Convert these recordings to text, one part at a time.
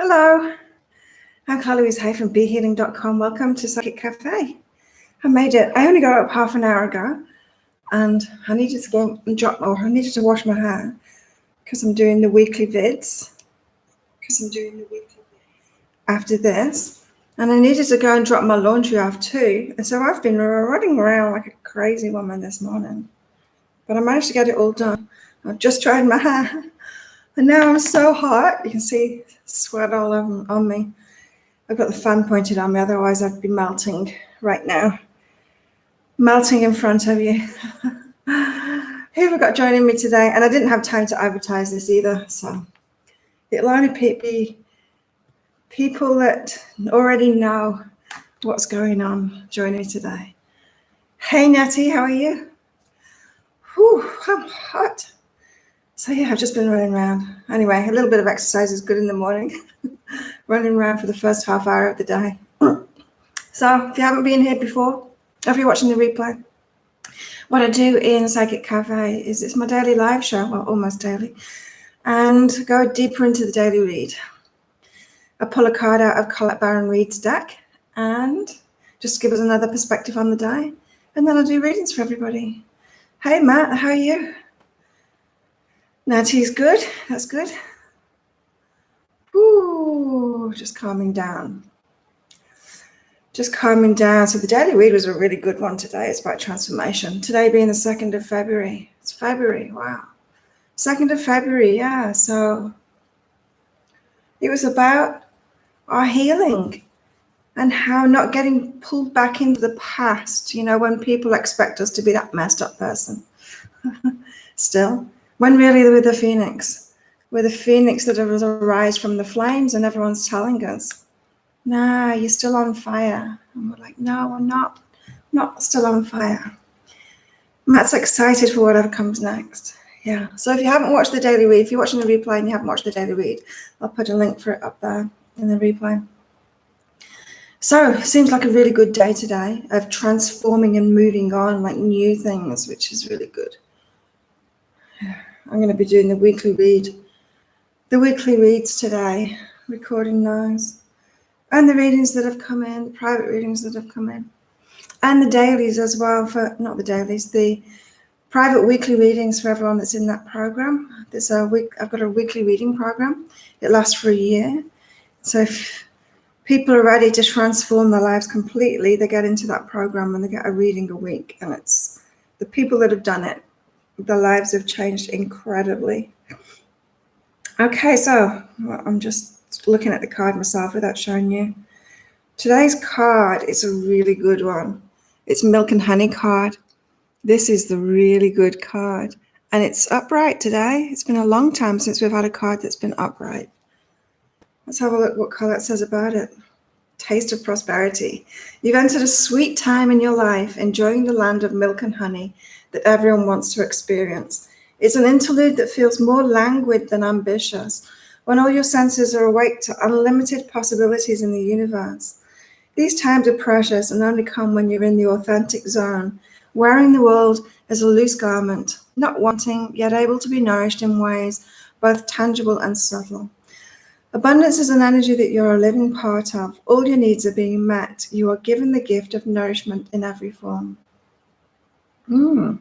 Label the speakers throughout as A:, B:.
A: Hello, I'm Carla Louise Hay from BeHealing.com. Welcome to Psychic Cafe. I made it. I only got up half an hour ago and I needed to go and I needed to wash my hair because I'm doing the weekly vids. After this. And I needed to go and drop my laundry off too. And so I've been running around like a crazy woman this morning. But I managed to get it all done. I've just dried my hair. And now I'm so hot. You can see sweat all over on me. I've got the fan pointed on me, otherwise I'd be melting right now. Melting in front of you. Who have I got joining me today? And I didn't have time to advertise this either, so it'll only be people that already know what's going on joining me today. Hey Natty, how are you? Whew, I'm hot. So yeah, I've just been running around. Anyway, a little bit of exercise is good in the morning. Running around for the first half hour of the day. So if you haven't been here before, or if you're watching the replay, what I do in Psychic Cafe is it's my daily live show, well, almost daily, and go deeper into the daily read. I pull a card out of Colette Baron Reid's deck and just give us another perspective on the day, and then I do readings for everybody. Hey Matt, how are you? Natty's good, that's good. Ooh, just calming down. Just calming down. So the daily read was a really good one today. It's about transformation. Today being the 2nd of February. It's February, wow. 2nd of February, yeah. So it was about our healing and how not getting pulled back into the past, you know, when people expect us to be that messed up person. Still, when really we're the phoenix. We're the phoenix that has arisen from the flames and everyone's telling us, nah, you're still on fire. And we're like, no, I'm not still on fire. Matt's excited for whatever comes next. Yeah, so if you haven't watched the daily read, if you're watching the replay and you haven't watched the daily read, I'll put a link for it up there in the replay. So it seems like a really good day today of transforming and moving on, like new things, which is really good. I'm going to be doing the weekly read. The weekly reads today, recording those, and the readings that have come in, the private readings that have come in, and the dailies as well, not the dailies, the private weekly readings for everyone that's in that program. I've got a weekly reading program. It lasts for a year. So if people are ready to transform their lives completely, they get into that program and they get a reading a week. And it's the people that have done it, their lives have changed incredibly. Okay, so I'm just looking at the card myself without showing you. Today's card is a really good one. It's Milk and Honey card. This is the really good card. And it's upright today. It's been a long time since we've had a card that's been upright. Let's have a look what Colette says about it. Taste of prosperity. You've entered a sweet time in your life, enjoying the land of milk and honey that everyone wants to experience. It's an interlude that feels more languid than ambitious, when all your senses are awake to unlimited possibilities in the universe. These times are precious and only come when you're in the authentic zone, wearing the world as a loose garment, not wanting, yet able to be nourished in ways both tangible and subtle. Abundance is an energy that you're a living part of. All your needs are being met. You are given the gift of nourishment in every form. And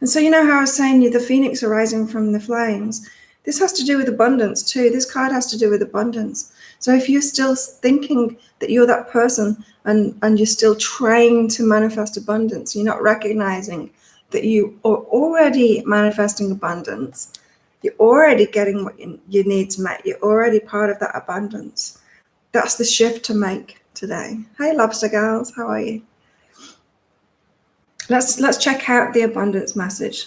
A: so you know how I was saying the phoenix arising from the flames? This has to do with abundance too. This card has to do with abundance. So if you're still thinking that you're that person and you're still trying to manifest abundance, you're not recognizing that you are already manifesting abundance. You're already getting what your needs met. You're already part of that abundance. That's the shift to make today. Hey, lobster girls, how are you? Let's check out the abundance message,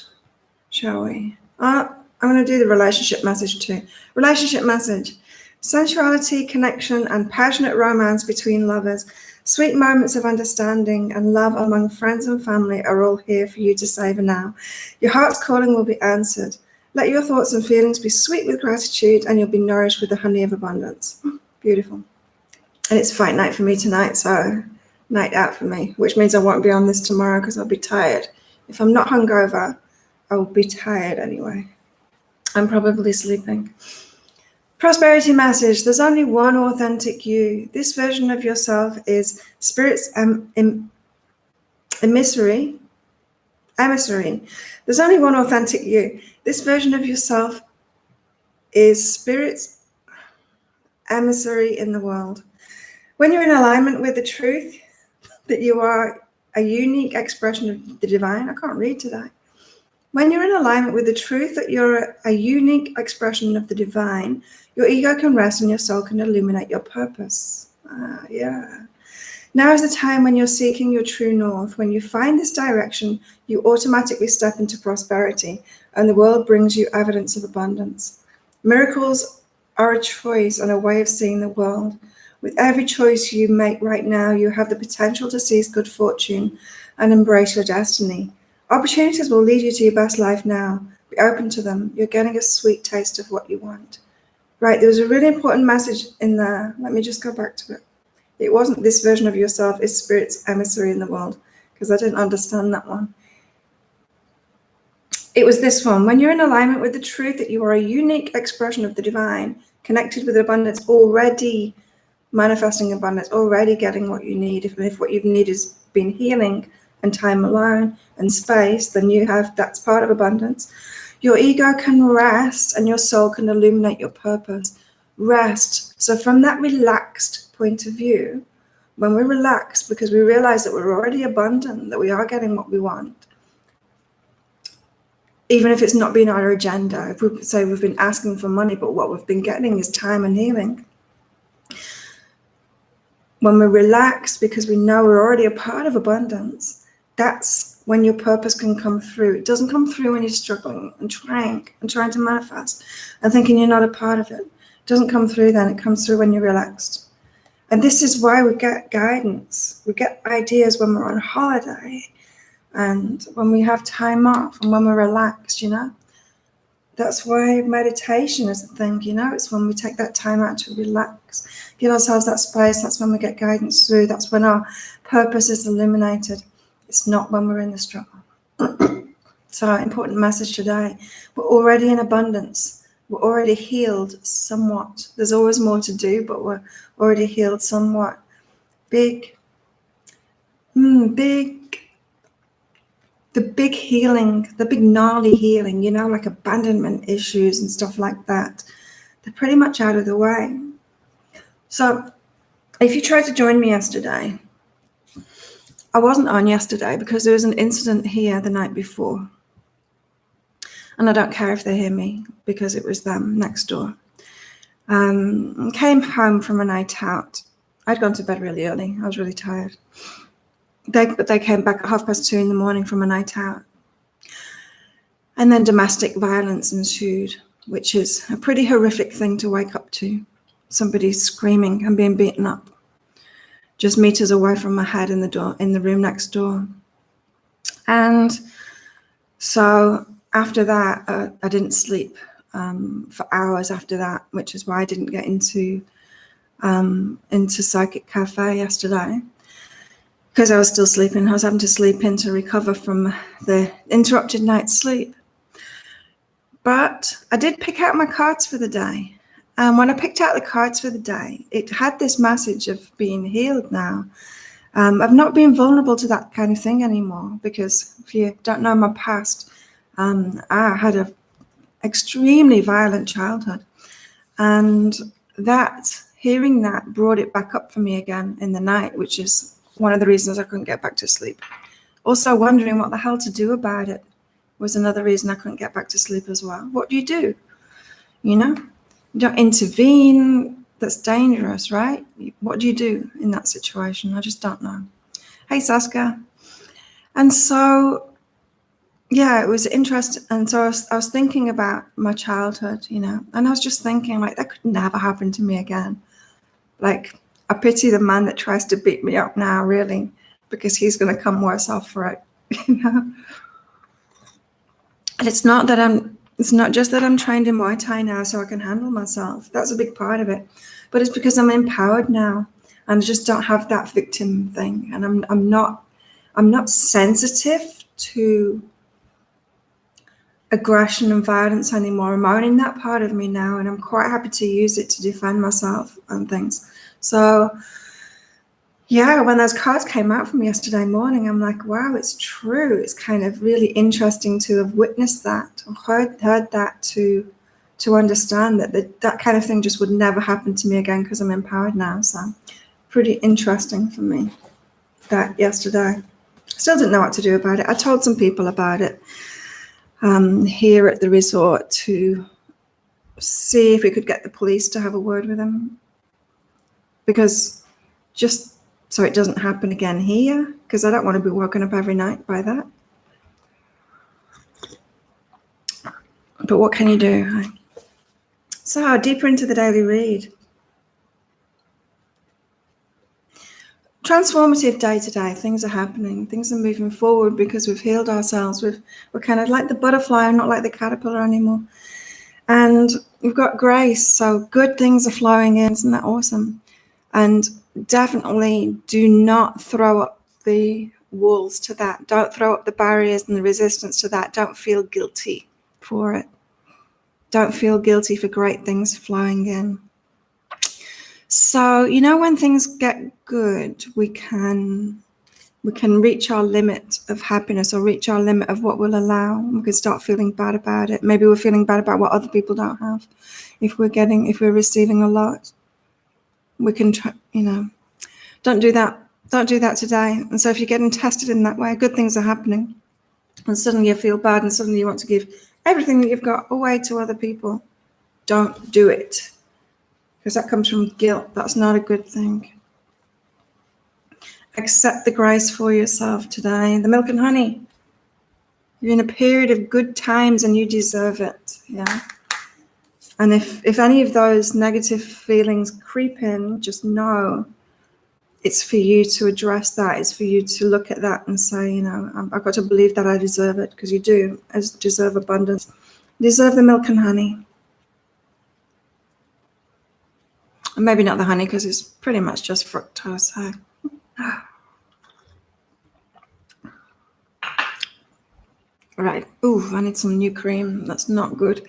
A: shall we? I'm going to do the relationship message too. Relationship message. Sensuality, connection, and passionate romance between lovers. Sweet moments of understanding and love among friends and family are all here for you to savor now. Your heart's calling will be answered. Let your thoughts and feelings be sweet with gratitude, and you'll be nourished with the honey of abundance. Beautiful. And it's fight night for me tonight, so night out for me, which means I won't be on this tomorrow because I'll be tired. If I'm not hungover, I will be tired anyway. I'm probably sleeping. Prosperity message. There's only one authentic you. This version of yourself is spirit's emissary. There's only one authentic you. This version of yourself is spirit's emissary in the world. When you're in alignment with the truth that you are a unique expression of the divine, I can't read today. When you're in alignment with the truth that you're a unique expression of the divine, your ego can rest and your soul can illuminate your purpose. Now is the time when you're seeking your true north. When you find this direction, you automatically step into prosperity and the world brings you evidence of abundance. Miracles are a choice and a way of seeing the world. With every choice you make right now, you have the potential to seize good fortune and embrace your destiny. Opportunities will lead you to your best life now. Be open to them. You're getting a sweet taste of what you want. Right, there was a really important message in there. Let me just go back to it. It wasn't this version of yourself is spirit's emissary in the world, because I didn't understand that one. It was this one. When you're in alignment with the truth that you are a unique expression of the divine, connected with abundance, already manifesting abundance, already getting what you need. If what you need has been healing and time alone and space, then that's part of abundance. Your ego can rest and your soul can illuminate your purpose. Rest. So from that relaxed point of view, when we're relaxed because we realize that we're already abundant, that we are getting what we want, even if it's not been our agenda. If we say we've been asking for money, but what we've been getting is time and healing. When we're relaxed because we know we're already a part of abundance, that's when your purpose can come through. It doesn't come through when you're struggling and trying to manifest and thinking you're not a part of it. It doesn't come through then. It comes through when you're relaxed. And this is why we get guidance. We get ideas when we're on holiday and when we have time off and when we're relaxed, That's why meditation is a thing, It's when we take that time out to relax, give ourselves that space. That's when we get guidance through. That's when our purpose is illuminated. It's not when we're in the struggle. So, important message today. We're already in abundance. We're already healed somewhat. There's always more to do, but we're already healed somewhat. Big the big healing, the big gnarly healing, like abandonment issues and stuff like that, they're pretty much out of the way. So if you tried to join me yesterday, I wasn't on yesterday because there was an incident here the night before. And I don't care if they hear me because it was them next door. Came home from a night out. I'd gone to bed really early. I was really tired. But they came back at 2:30 in the morning from a night out. And then domestic violence ensued, which is a pretty horrific thing to wake up to. Somebody screaming and being beaten up just meters away from my head in the room next door. And so after that, I didn't sleep for hours after that, which is why I didn't get into Psychic Cafe yesterday. Because I was still sleeping. I was having to sleep in to recover from the interrupted night's sleep. But I did pick out my cards for the day. And when I picked out the cards for the day, it had this message of being healed now. I've not been vulnerable to that kind of thing anymore because if you don't know my past, I had an extremely violent childhood. And hearing that brought it back up for me again in the night, which is one of the reasons I couldn't get back to sleep. Also wondering what the hell to do about it was another reason I couldn't get back to sleep as well. What do? You don't intervene. That's dangerous, right? What do you do in that situation? I just don't know. Hey, Saskia. And so, yeah, it was interesting. And so I was thinking about my childhood, and I was just thinking, like, that could never happen to me again. Like, I pity the man that tries to beat me up now, really, because he's going to come worse off for it, And it's not just that I'm trained in Muay Thai now so I can handle myself. That's a big part of it. But it's because I'm empowered now and I just don't have that victim thing. And I'm not sensitive to aggression and violence anymore. I'm owning that part of me now, and I'm quite happy to use it to defend myself and things. So yeah, when those cards came out from yesterday morning, I'm like, wow, it's true. It's kind of really interesting to have witnessed that, or heard that, to understand that kind of thing just would never happen to me again because I'm empowered now. So pretty interesting for me, that yesterday. Still didn't know what to do about it. I told some people about it here at the resort to see if we could get the police to have a word with him, because just so it doesn't happen again here, because I don't want to be woken up every night by that. But what can you do? So deeper into the daily read. Transformative day to day. Things are happening. Things are moving forward because we've healed ourselves. We're kind of like the butterfly, not like the caterpillar anymore. And we've got grace. So good things are flowing in. Isn't that awesome? And definitely do not throw up the walls to that. Don't throw up the barriers and the resistance to that. Don't feel guilty for it. Don't feel guilty for great things flowing in. So, when things get good, we can reach our limit of happiness, or reach our limit of what we'll allow. We can start feeling bad about it. Maybe we're feeling bad about what other people don't have. If we're receiving a lot, we can try, don't do that. Don't do that today. And so if you're getting tested in that way, good things are happening, and suddenly you feel bad, and suddenly you want to give everything that you've got away to other people. Don't do it, because that comes from guilt. That's not a good thing. Accept the grace for yourself today. The milk and honey. You're in a period of good times and you deserve it. Yeah. And if any of those negative feelings creep in, just know it's for you to address that. It's for you to look at that and say, I've got to believe that I deserve it, because you do deserve abundance. You deserve the milk and honey. And maybe not the honey, because it's pretty much just fructose. So. Right. Ooh, I need some new cream. That's not good.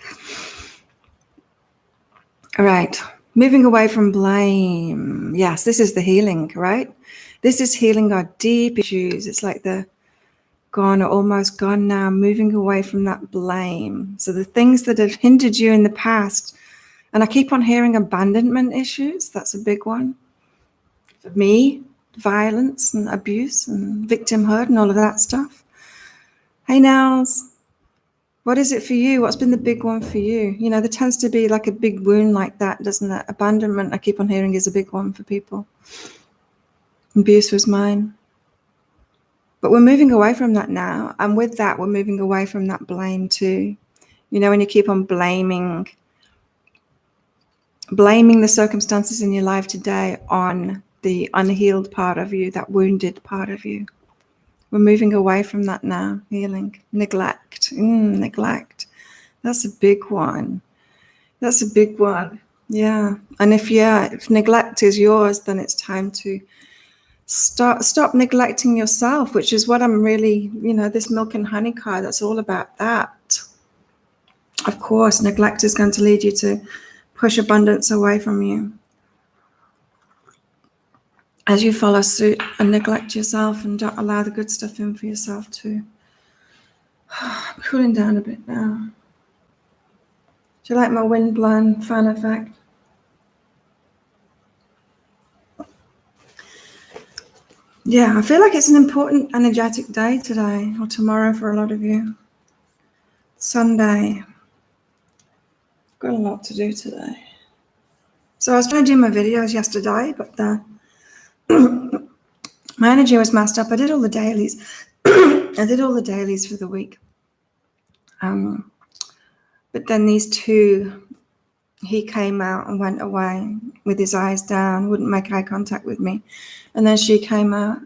A: All right. Moving away from blame. Yes, this is the healing, right? This is healing our deep issues. It's like they're gone or almost gone now, moving away from that blame. So the things that have hindered you in the past, and I keep on hearing abandonment issues. That's a big one. For me, violence and abuse and victimhood and all of that stuff. Hey, Nels, what is it for you? What's been the big one for you? There tends to be like a big wound like that, doesn't it? Abandonment, I keep on hearing, is a big one for people. Abuse was mine. But we're moving away from that now. And with that, we're moving away from that blame too. When you keep on blaming the circumstances in your life today on the unhealed part of you, that wounded part of you. We're moving away from that now. Healing. Neglect. Neglect. That's a big one. That's a big one. Yeah. And if neglect is yours, then it's time to stop neglecting yourself, which is what I'm really, this milk and honey card, that's all about that. Of course, neglect is going to lead you to push abundance away from you. As you follow suit and neglect yourself and don't allow the good stuff in for yourself too. I'm cooling down a bit now. Do you like my wind blown fan effect? Yeah, I feel like it's an important energetic day today, or tomorrow for a lot of you. Sunday. Got a lot to do today. So I was trying to do my videos yesterday, but my energy was messed up. I did all the dailies. I did all the dailies for the week. But then these two, he came out and went away with his eyes down, wouldn't make eye contact with me. And then she came out,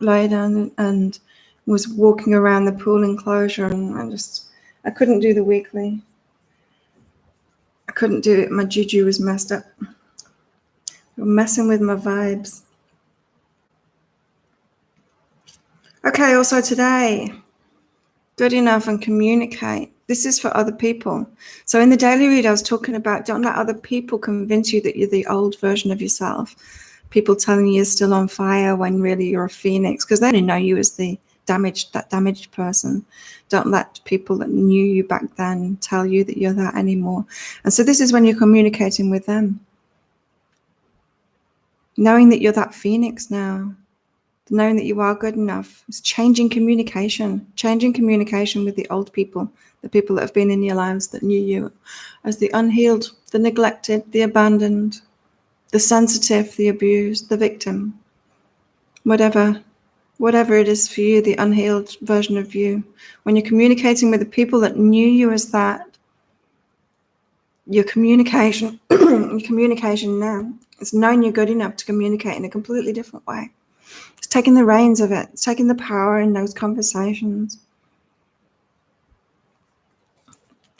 A: lay down, and was walking around the pool enclosure, and I couldn't do the weekly. I couldn't do it. My juju was messed up. They were messing with my vibes. Okay, also today, good enough and communicate. This is for other people. So in the daily read, I was talking about don't let other people convince you that you're the old version of yourself. People telling you you're still on fire when really you're a phoenix, because they only know you as the damaged person. Don't let people that knew you back then tell you that you're that anymore. And so this is when you're communicating with them. Knowing that you're that phoenix now. Knowing that you are good enough. It's changing communication with the old people, the people that have been in your lives that knew you as the unhealed, the neglected, the abandoned, the sensitive, the abused, the victim. Whatever it is for you, the unhealed version of you. When you're communicating with the people that knew you as that, your communication now is knowing you're good enough to communicate in a completely different way. It's taking the reins of it. It's taking the power in those conversations.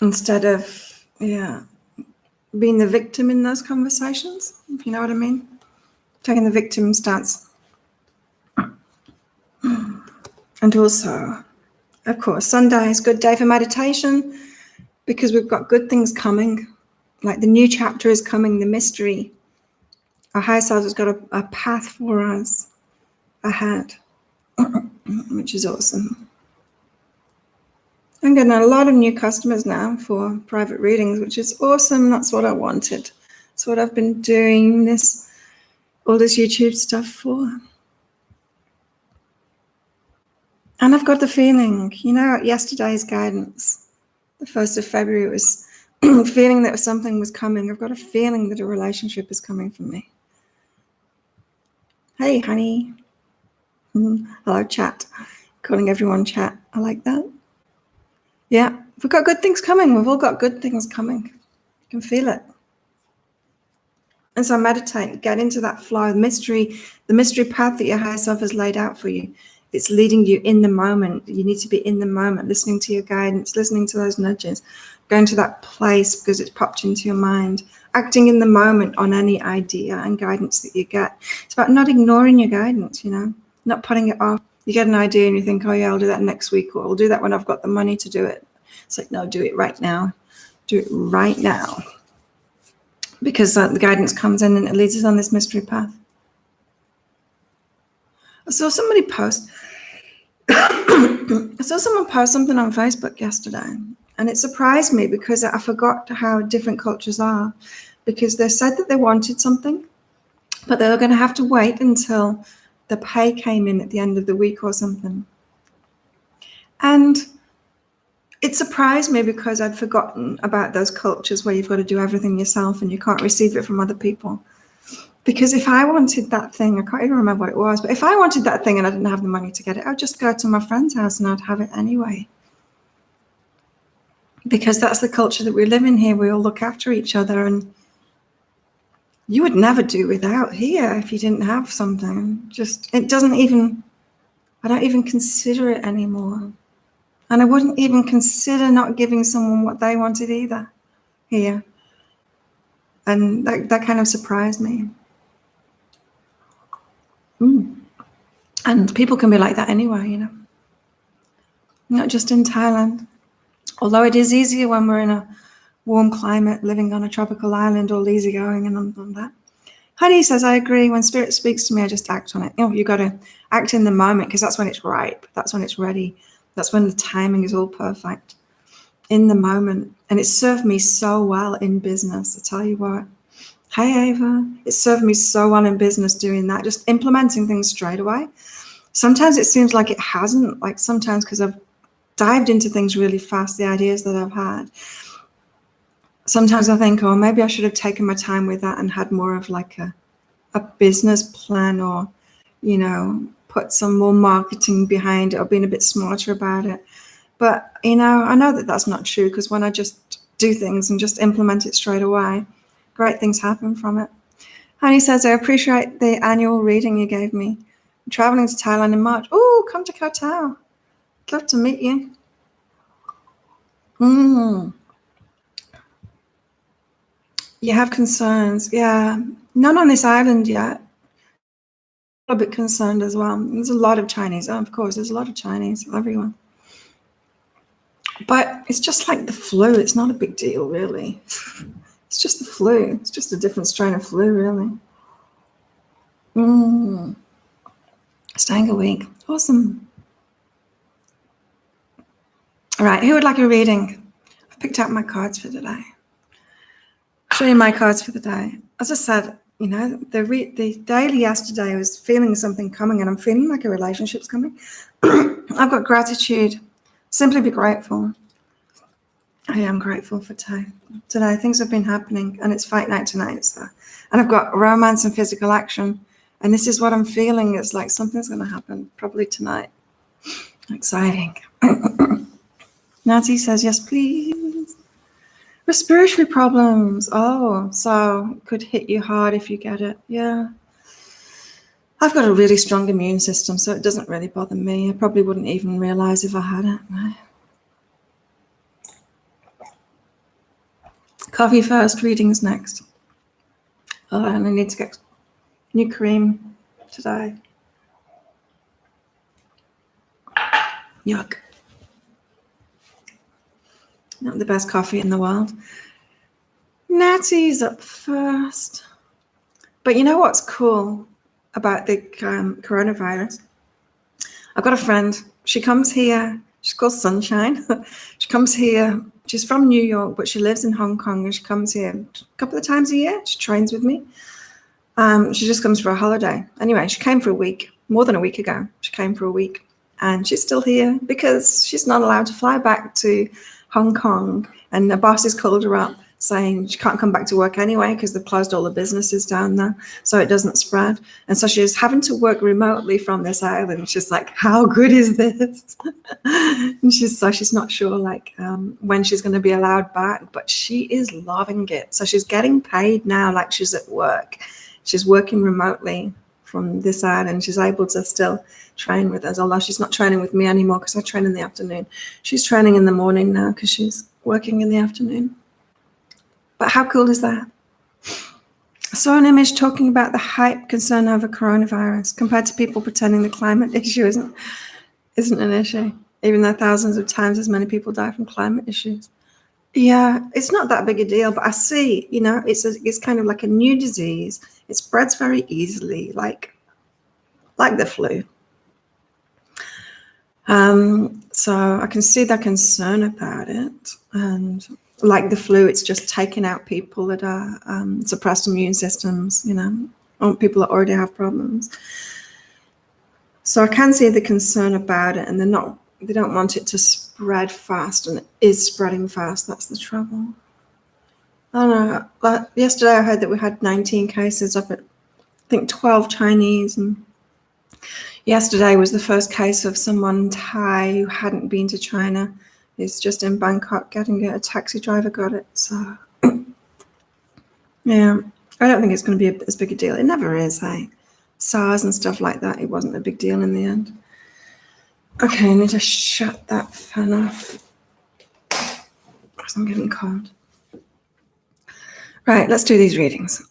A: Instead of, being the victim in those conversations, if you know what I mean. Taking the victim stance. And also, of course, Sunday is a good day for meditation because we've got good things coming. Like the new chapter is coming, the mystery. Our higher self has got a path for us ahead, which is awesome. I'm getting a lot of new customers now for private readings, which is awesome. That's what I wanted. That's what I've been doing all this YouTube stuff for. And I've got the feeling, yesterday's guidance, the 1st of February, was feeling that something was coming. I've got a feeling that a relationship is coming for me. Hey, honey. Hello, chat. Calling everyone chat. I like that. Yeah, we've got good things coming. We've all got good things coming. You can feel it. And so meditate, get into that flow, the mystery path that your higher self has laid out for you. It's leading you in the moment. You need to be in the moment, listening to your guidance, listening to those nudges, going to that place because it's popped into your mind, acting in the moment on any idea and guidance that you get. It's about not ignoring your guidance, not putting it off. You get an idea and you think, oh yeah, I'll do that next week, or I'll do that when I've got the money to do it. It's like, no, do it right now. Do it right now. Because the guidance comes in and it leads us on this mystery path. I saw somebody post something on Facebook yesterday, and it surprised me because I forgot how different cultures are, because they said that they wanted something, but they were going to have to wait until the pay came in at the end of the week or something. And it surprised me because I'd forgotten about those cultures where you've got to do everything yourself and you can't receive it from other people. Because if I wanted that thing, I can't even remember what it was, but if I wanted that thing and I didn't have the money to get it, I'd just go to my friend's house and I'd have it anyway. Because that's the culture that we live in here. We all look after each other, and you would never do without here if you didn't have something. I don't even consider it anymore. And I wouldn't even consider not giving someone what they wanted either here. And that kind of surprised me. And people can be like that anyway, not just in Thailand. Although it is easier when we're in a warm climate, living on a tropical island, all easygoing and on that. Honey says, I agree. When spirit speaks to me, I just act on it. You got to act in the moment because that's when it's ripe. That's when it's ready. That's when the timing is all perfect. In the moment. And it served me so well in business. I tell you what. Hey, Ava. It served me so well in business doing that. Just implementing things straight away. Sometimes it seems like it hasn't. Like sometimes because I've dived into things really fast, the ideas that I've had. Sometimes I think, oh, maybe I should have taken my time with that and had more of like a business plan, or, put some more marketing behind it, or been a bit smarter about it. But, I know that that's not true, because when I just do things and just implement it straight away, great things happen from it. Honey says, I appreciate the annual reading you gave me. I'm traveling to Thailand in March. Oh, come to Koh Tao. I'd love to meet you. You have concerns. Yeah. None on this island yet. A bit concerned as well. There's a lot of Chinese. Oh, of course, there's a lot of Chinese. Everyone. But it's just like the flu. It's not a big deal, really. It's just the flu. It's just a different strain of flu, really. Staying awake. Awesome. All right, who would like a reading? I've picked out my cards for today. Show you my cards for the day. As I said, you know, the daily yesterday was feeling something coming, and I'm feeling like a relationship's coming. I've got gratitude. Simply be grateful. I am grateful for today. Today, things have been happening, and it's fight night tonight. So, and I've got romance and physical action, and this is what I'm feeling. It's like something's going to happen, probably tonight. Exciting. Nancy says, yes, please. Respiratory problems. Oh, so it could hit you hard if you get it. Yeah. I've got a really strong immune system, so it doesn't really bother me. I probably wouldn't even realize if I had it. Right? Coffee first, readings next. Oh, and I need to get new cream today. Yuck. Not the best coffee in the world. Natty's up first. But you know what's cool about the coronavirus? I've got a friend. She comes here. She's called Sunshine. She comes here. She's from New York, but she lives in Hong Kong, and she comes here a couple of times a year. She trains with me. She just comes for a holiday. Anyway, she came for a week, more than a week ago. She came for a week, and she's still here because she's not allowed to fly back to Hong Kong, and the boss has called her up saying she can't come back to work anyway because they've closed all the businesses down there, so it doesn't spread. And so she's having to work remotely from this island. She's like, how good is this? And she's not sure when she's going to be allowed back, but she is loving it. So she's getting paid now like she's at work. She's working remotely from this island. She's able to still train with us, although she's not training with me anymore because I train in the afternoon. She's training in the morning now because she's working in the afternoon. But how cool is that? I saw an image talking about the hype concern over coronavirus compared to people pretending the climate issue isn't an issue, even though thousands of times as many people die from climate issues. Yeah, it's not that big a deal, but I see, it's kind of like a new disease. It spreads very easily, like the flu. So I can see their concern about it, and like the flu, it's just taking out people that are suppressed immune systems, or people that already have problems. So I can see the concern about it, and they don't want it to spread fast, and it is spreading fast. That's the trouble. I don't know. Yesterday I heard that we had 19 cases of it. I think 12 Chinese, and yesterday was the first case of someone Thai who hadn't been to China. He's just in Bangkok getting it. A taxi driver got it. So, yeah, I don't think it's going to be as big a deal. It never is, hey? SARS and stuff like that, it wasn't a big deal in the end. Okay, I need to shut that fan off because I'm getting cold. Right, let's do these readings.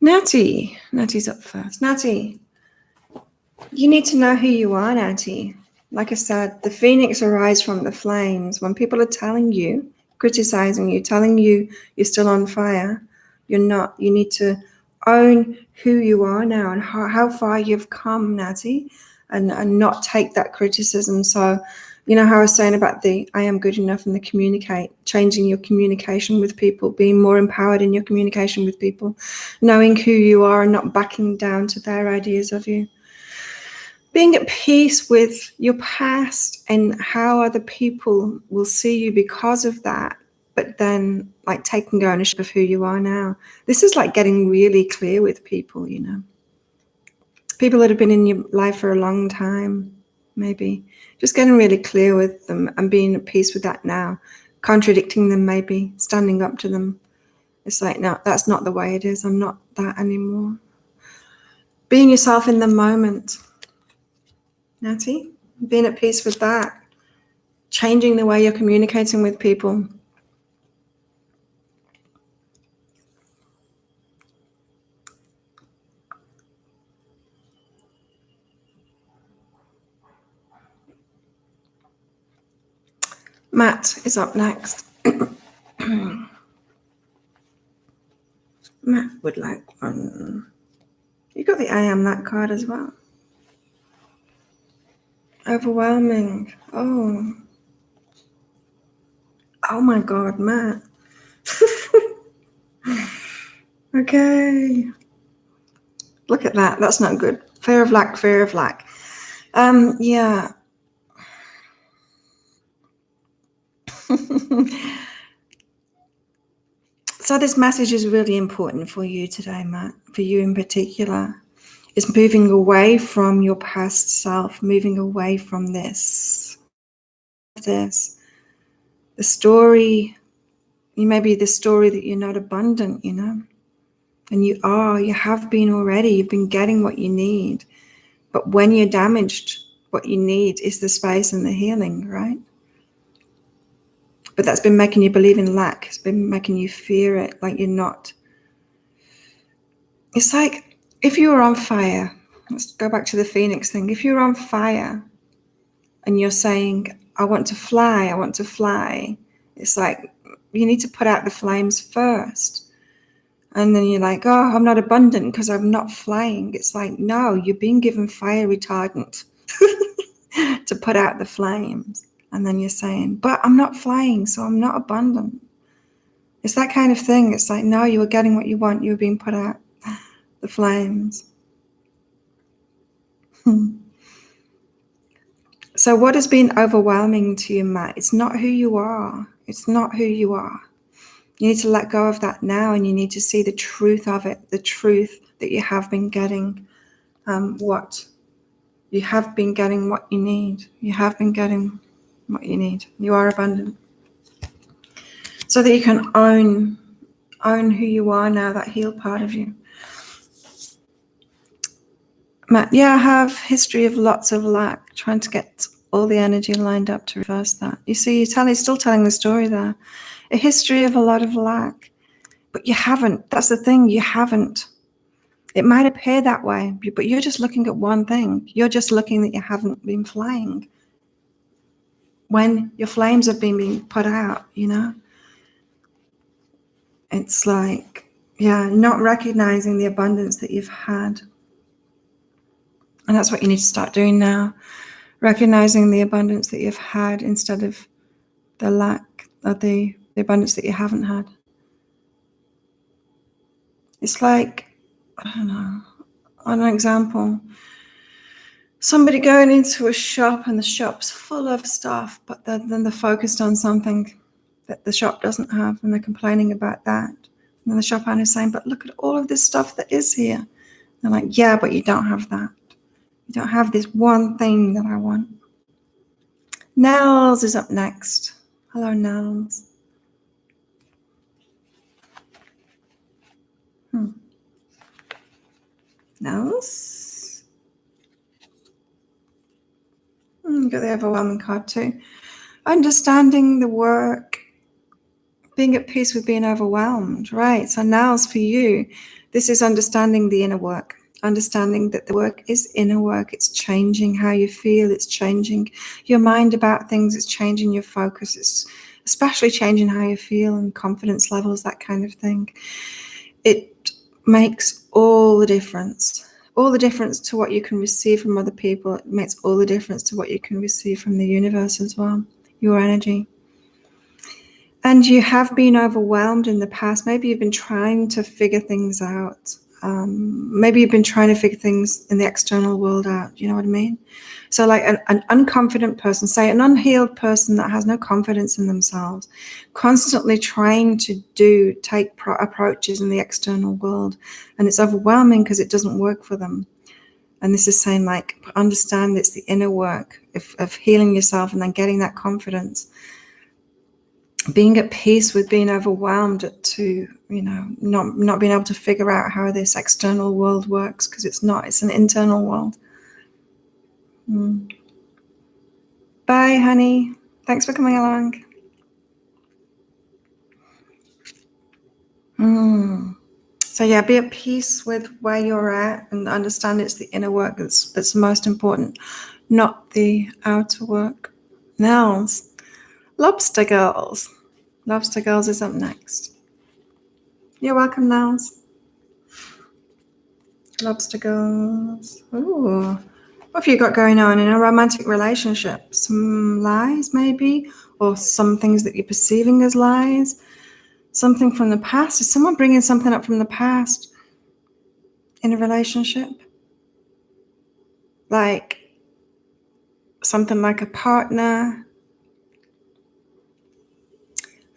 A: Natty's up first. Natty, you need to know who you are, Natty. Like I said, the phoenix arise from the flames. When people are telling you, criticizing you, telling you you're still on fire, you're not. You need to own who you are now and how far you've come, Natty, and not take that criticism. So, you know how I was saying about the I am good enough and the changing your communication with people, being more empowered in your communication with people, knowing who you are and not backing down to their ideas of you. Being at peace with your past and how other people will see you because of that, but then like taking ownership of who you are now. This is like getting really clear with people, people that have been in your life for a long time, maybe just getting really clear with them and being at peace with that now, contradicting them, maybe standing up to them. It's like, no, that's not the way it is. I'm not that anymore. Being yourself in the moment. Natty, being at peace with that, changing the way you're communicating with people. Matt is up next. Matt would like one. You got the I am that card as well. Overwhelming. Oh my God, Matt. Okay. Look at that. That's not good. Fear of lack, fear of lack. Yeah. So this message is really important for you today, Matt, for you in particular. It's moving away from your past self, moving away from this. The story, maybe the story that you're not abundant, and you have been already, you've been getting what you need. But when you're damaged, what you need is the space and the healing, right? But that's been making you believe in lack. It's been making you fear it, like you're not. It's like if you were on fire, let's go back to the Phoenix thing. If you're on fire and you're saying, I want to fly, it's like you need to put out the flames first. And then you're like, oh, I'm not abundant because I'm not flying. It's like, no, you're being given fire retardant to put out the flames. And then you're saying, but I'm not flying, so I'm not abundant. It's that kind of thing. It's like, no, you were getting what you want. You were being put out the flames. So what has been overwhelming to you, Matt? It's not who you are. It's not who you are. You need to let go of that now, and you need to see the truth of it, the truth that you have been getting what you have been getting what you need. You have been getting what you need. You are abundant. So that you can own who you are now, that healed part of you. Matt, yeah, I have history of lots of lack, trying to get all the energy lined up to reverse that. You see, you're still telling the story there. A history of a lot of lack. But you haven't. That's the thing, you haven't. It might appear that way, but you're just looking at one thing. You're just looking that you haven't been flying when your flames have been being put out, It's like, not recognizing the abundance that you've had. And that's what you need to start doing now. Recognizing the abundance that you've had instead of the lack of the abundance that you haven't had. It's like, I don't know, on an example, somebody going into a shop and the shop's full of stuff, but then they're focused on something that the shop doesn't have and they're complaining about that. And then the shop owner is saying, but look at all of this stuff that is here. They're like, yeah, but you don't have that. You don't have this one thing that I want. Nels is up next. Hello, Nels. Nels? You got the overwhelming card too. Understanding the work, being at peace with being overwhelmed, right? So Nels, for you, this is understanding the inner work. Understanding that the work is inner work. It's changing how you feel. It's changing your mind about things. It's changing your focus. It's especially changing how you feel and confidence levels, that kind of thing. It makes all the difference. All the difference to what you can receive from other people. It makes all the difference to what you can receive from the universe as well, your energy. And you have been overwhelmed in the past. Maybe you've been trying to figure things out. Maybe you've been trying to figure things in the external world out. You know what I mean? So like an unconfident person, say an unhealed person that has no confidence in themselves, constantly trying to take approaches in the external world. And it's overwhelming because it doesn't work for them. And this is saying, like, understand it's the inner work of healing yourself and then getting that confidence. Being at peace with being overwhelmed to, not being able to figure out how this external world works, because it's an internal world. Bye, honey. Thanks for coming along. So yeah, be at peace with where you're at and understand it's the inner work that's most important, not the outer work. Nels, Lobster Girls. Lobster Girls is up next. You're welcome, Nels. Lobster Girls. Ooh. What have you got going on in a romantic relationship? Some lies, maybe? Or some things that you're perceiving as lies? Something from the past? Is someone bringing something up from the past in a relationship? Like something like a partner,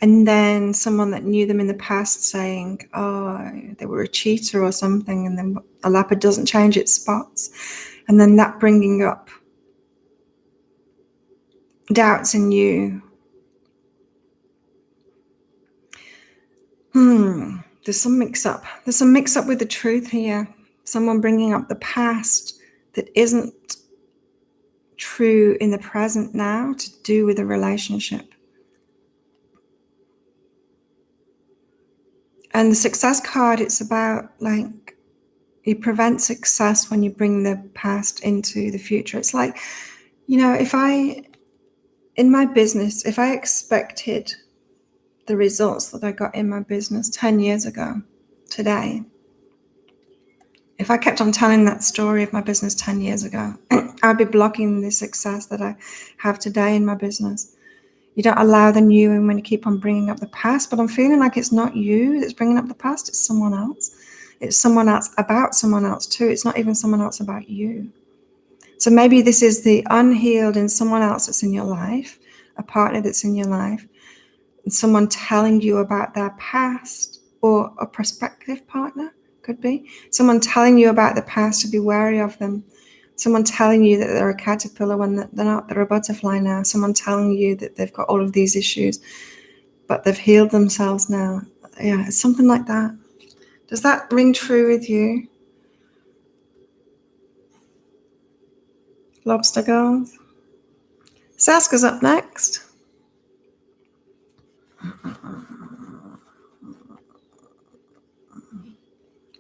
A: and then someone that knew them in the past saying, oh, they were a cheater or something, and then a leopard doesn't change its spots. And then that bringing up doubts in you. There's some mix-up. There's some mix-up with the truth here. Someone bringing up the past that isn't true in the present now to do with a relationship. And the success card, it's about like you prevent success when you bring the past into the future. It's like, in my business, if I expected the results that I got in my business 10 years ago today, if I kept on telling that story of my business 10 years ago, I'd be blocking the success that I have today in my business. You don't allow the new in when you keep on bringing up the past, but I'm feeling like it's not you that's bringing up the past, it's someone else. It's someone else about someone else too. It's not even someone else about you. So maybe this is the unhealed in someone else that's in your life, a partner that's in your life, and someone telling you about their past, or a prospective partner, could be. Someone telling you about the past to be wary of them. Someone telling you that they're a caterpillar when they're not, they're a butterfly now. Someone telling you that they've got all of these issues, but they've healed themselves now. Yeah, it's something like that. Does that ring true with you? Lobster Girls? Saska's up next.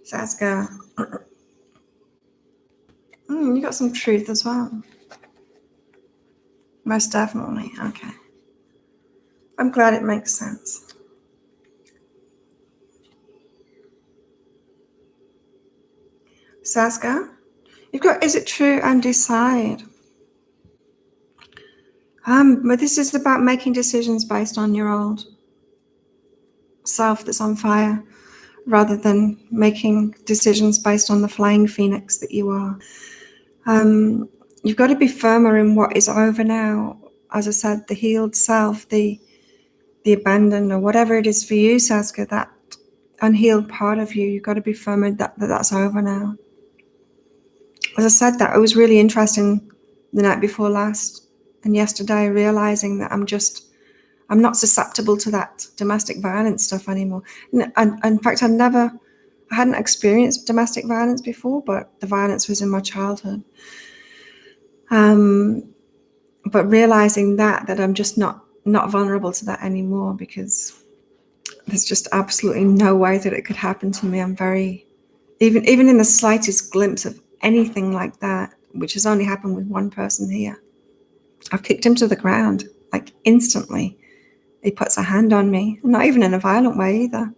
A: Saska. You got some truth as well. Most definitely. Okay. I'm glad it makes sense. Saska, you've got is it true and decide. But this is about making decisions based on your old self that's on fire, rather than making decisions based on the flying phoenix that you are. You've got to be firmer in what is over now. As I said, the healed self, the abandoned, or whatever it is for you, Saska, that unhealed part of you, you've got to be firmer that that's over now. As I said that, it was really interesting the night before last and yesterday, realizing that I'm not susceptible to that domestic violence stuff anymore. And in fact, I hadn't experienced domestic violence before, but the violence was in my childhood. But realizing that I'm just not vulnerable to that anymore, because there's just absolutely no way that it could happen to me. I'm very, even in the slightest glimpse of anything like that, which has only happened with one person here, I've kicked him to the ground, like instantly. He puts a hand on me, not even in a violent way either,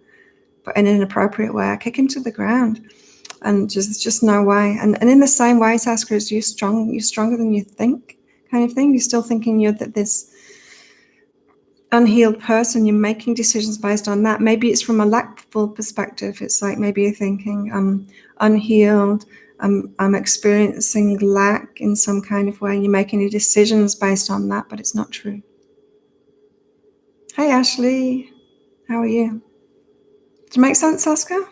A: but in an appropriate way. I kick him to the ground, and just no way. And in the same way, Saska, is you're stronger than you think, kind of thing. You're still thinking you're this unhealed person. You're making decisions based on that. Maybe it's from a lackful perspective. It's like maybe you're thinking, I'm unhealed, I'm experiencing lack in some kind of way, and you're making your decisions based on that, but it's not true. Hey, Ashley. How are you? Does it make sense, Saska?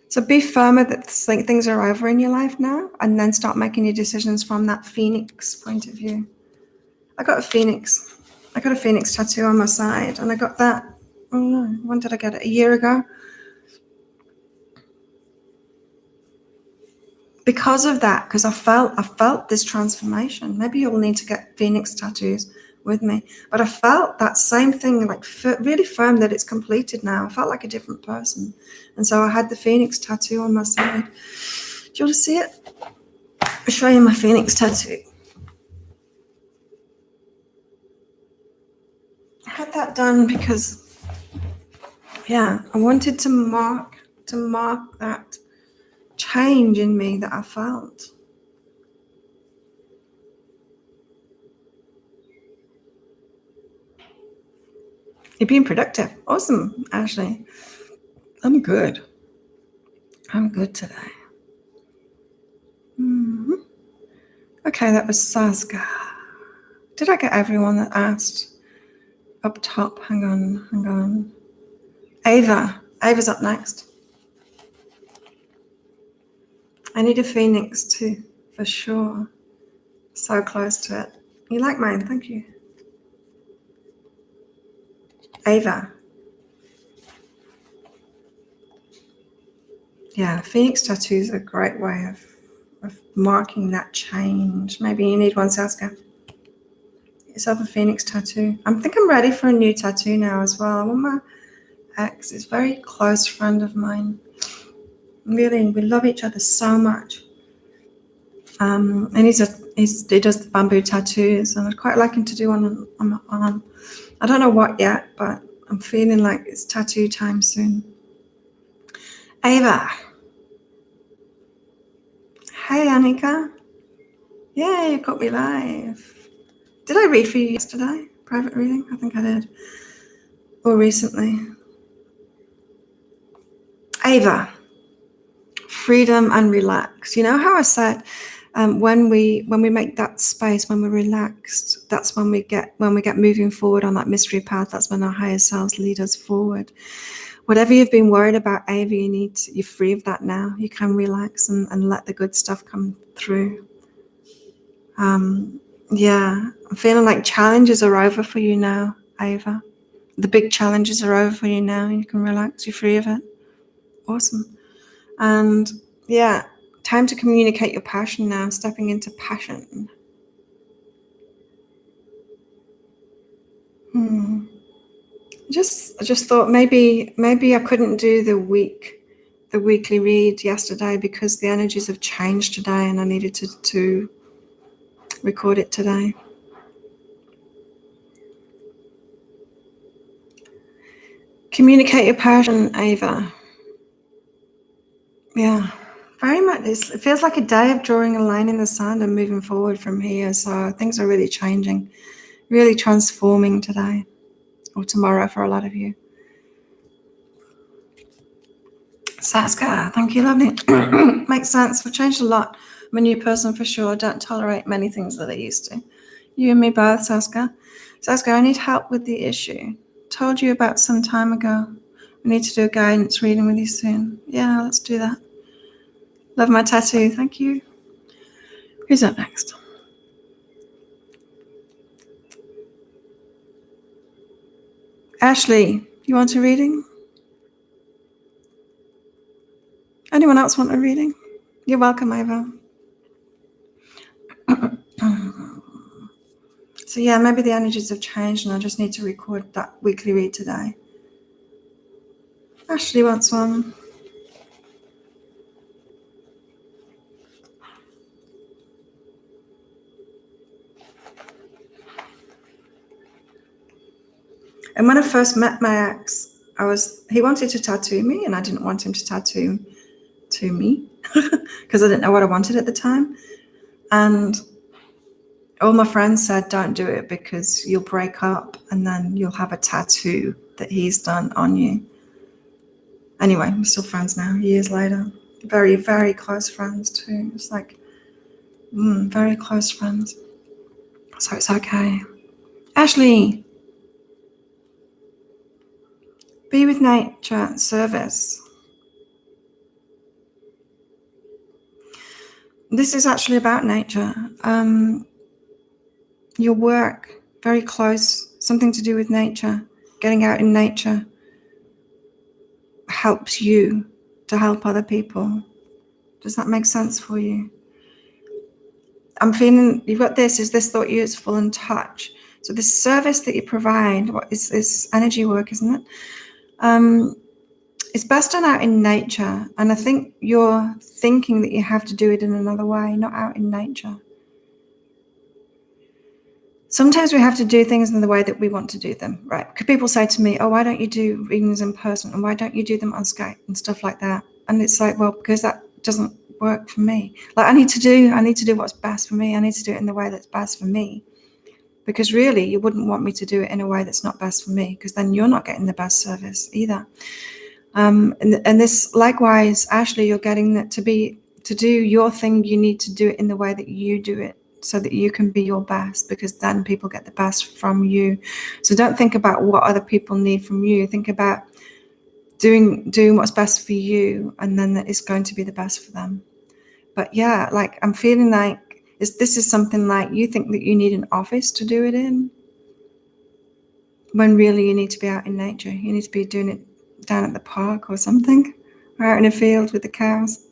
A: So be firmer that things are over in your life now, and then start making your decisions from that phoenix point of view. I got a phoenix tattoo on my side, and I got that, when did I get it? A year ago. Because of that, because I felt this transformation. Maybe you'll need to get phoenix tattoos with me. But I felt that same thing, like really firm that it's completed now. I felt like a different person. And so I had the phoenix tattoo on my side. Do you want to see it? I'll show you my phoenix tattoo. had that done because, I wanted to mark that change in me that I felt. You're being productive. Awesome, Ashley. I'm good. I'm good today. Okay, that was Saska. Did I get everyone that asked up top? Hang on. Ava's up next. I need a phoenix too, for sure. So close to it. You like mine? Thank you. Ava. Yeah, phoenix tattoo is a great way of marking that change. Maybe you need one, Saska. Get yourself a phoenix tattoo. I think I'm ready for a new tattoo now as well. I want my ex. He's a very close friend of mine. Really, we love each other so much. And he does the bamboo tattoos, and I'd quite like him to do one on my arm. I don't know what yet, but I'm feeling like it's tattoo time soon. Ava. Hey, Annika. Yeah, you got me live. Did I read for you yesterday? Private reading? I think I did. Or recently. Ava. Freedom and relax. You know how I said when we make that space, when we're relaxed, that's when we get moving forward on that mystery path. That's when our higher selves lead us forward. Whatever you've been worried about, Ava, you're free of that now. You can relax and let the good stuff come through. I'm feeling like challenges are over for you now, Ava. The big challenges are over for you now. You can relax. You're free of it. Awesome. And time to communicate your passion now. Stepping into passion. I just thought maybe I couldn't do the weekly read yesterday because the energies have changed today, and I needed to record it today. Communicate your passion, Ava. Yeah, very much. It feels like a day of drawing a line in the sand and moving forward from here. So things are really changing, really transforming today or tomorrow for a lot of you. Saska, thank you, lovely. Makes sense. We've changed a lot. I'm a new person for sure. Don't tolerate many things that I used to. You and me both, Saska. Saska, I need help with the issue. Told you about some time ago. We need to do a guidance reading with you soon. Yeah, let's do that. Love my tattoo. Thank you. Who's up next? Ashley, you want a reading? Anyone else want a reading? You're welcome, Ava. So maybe the energies have changed and I just need to record that weekly read today. Ashley wants one. And when I first met my ex, he wanted to tattoo me and I didn't want him to tattoo to me because I didn't know what I wanted at the time. And all my friends said, don't do it because you'll break up and then you'll have a tattoo that he's done on you. Anyway, we're still friends now, years later. Very, very close friends too. It's like, very close friends. So it's okay. Ashley, be with nature, service. This is actually about nature. Your work, very close, something to do with nature, getting out in nature helps you to help other people. Does that make sense for you? I'm feeling you've got this thought, useful, and touch. So this service that you provide, what is this energy work, isn't it? It's best done out in nature. And I think you're thinking that you have to do it in another way, not out in nature. Sometimes we have to do things in the way that we want to do them, right? Because people say to me, oh, why don't you do readings in person? And why don't you do them on Skype and stuff like that? And it's like, well, because that doesn't work for me. Like I need to do what's best for me. I need to do it in the way that's best for me. Because really, you wouldn't want me to do it in a way that's not best for me, because then you're not getting the best service either. And this, likewise, Ashley, you're getting that to do your thing, you need to do it in the way that you do it, so that you can be your best, because then people get the best from you. So don't think about what other people need from you. Think about doing what's best for you, and then it's going to be the best for them. But yeah, like I'm feeling like this is something like you think that you need an office to do it in, when really you need to be out in nature. You need to be doing it down at the park or something, or out in a field with the cows.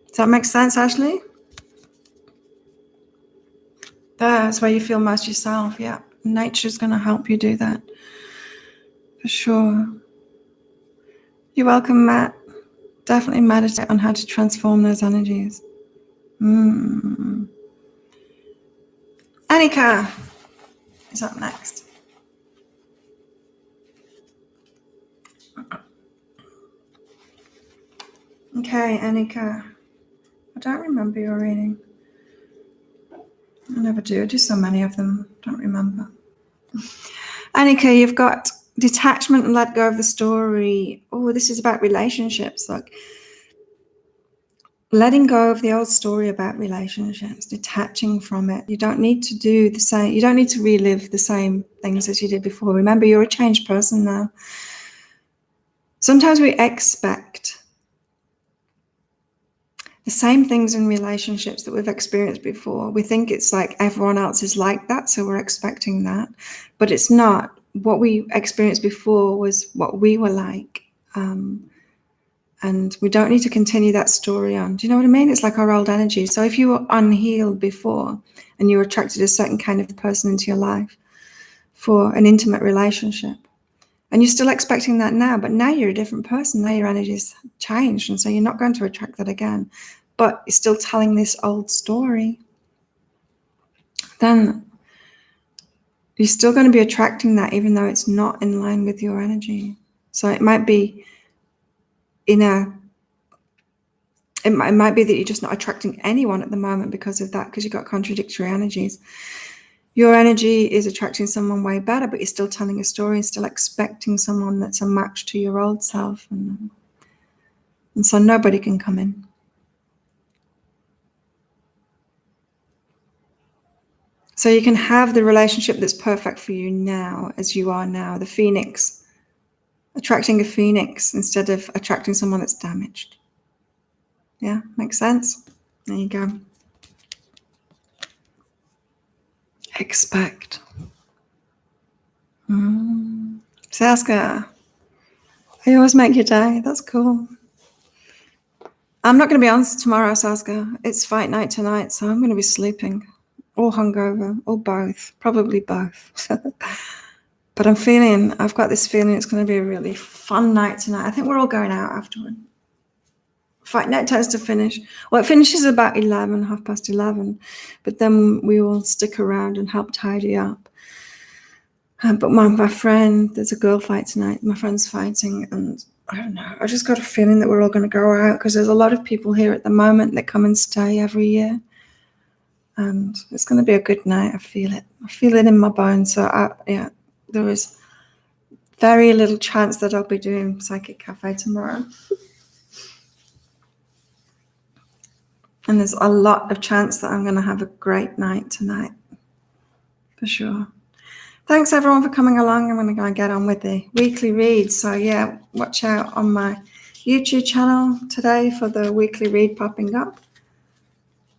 A: Does that make sense, Ashley? That's where you feel most yourself. Yeah, nature's going to help you do that for sure. You're welcome, Matt. Definitely meditate on how to transform those energies. Annika is up next. Okay, Annika. I don't remember your reading. I never do. I do so many of them. Don't remember. Annika, you've got detachment and let go of the story. Oh, this is about relationships. Like letting go of the old story about relationships, detaching from it. You don't need to do the same. You don't need to relive the same things as you did before. Remember, you're a changed person now. Sometimes we expect the same things in relationships that we've experienced before. We think it's like everyone else is like that, so we're expecting that. But it's not. What we experienced before was what we were like. And we don't need to continue that story on. Do you know what I mean? It's like our old energy. So if you were unhealed before and you attracted a certain kind of person into your life for an intimate relationship, and you're still expecting that now, but now you're a different person. Now your energy's changed, and so you're not going to attract that again. But you're still telling this old story. Then you're still going to be attracting that, even though it's not in line with your energy. So it might be it might be that you're just not attracting anyone at the moment because of that, because you've got contradictory energies. Your energy is attracting someone way better, but you're still telling a story and still expecting someone that's a match to your old self. And so nobody can come in. So you can have the relationship that's perfect for you now, as you are now, the phoenix, attracting a phoenix instead of attracting someone that's damaged. Yeah, makes sense? There you go. Expect. Saskia, I always make your day. That's cool. I'm not going to be on tomorrow, Saskia. It's fight night tonight, so I'm going to be sleeping. Or hungover, or both. Probably both. But I've got this feeling it's going to be a really fun night tonight. I think we're all going out afterward. Fight night tends to finish. Well, it finishes about 11:30. But then we will stick around and help tidy up. But my friend, there's a girl fight tonight. My friend's fighting, and I don't know. I just got a feeling that we're all going to go out, because there's a lot of people here at the moment that come and stay every year. And it's going to be a good night. I feel it. I feel it in my bones. So there is very little chance that I'll be doing Psychic Cafe tomorrow. And there's a lot of chance that I'm going to have a great night tonight. For sure. Thanks everyone for coming along. I'm going to go and get on with the weekly read. So yeah, watch out on my YouTube channel today for the weekly read popping up.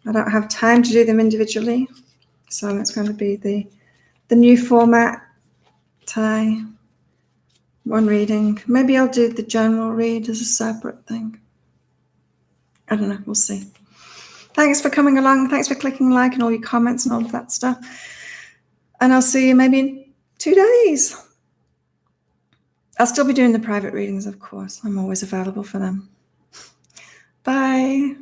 A: I don't have time to do them individually, so it's going to be the new format today. One reading. Maybe I'll do the general read as a separate thing. I don't know. We'll see. Thanks for coming along. Thanks for clicking like and all your comments and all of that stuff. And I'll see you maybe in 2 days. I'll still be doing the private readings, of course. I'm always available for them. Bye.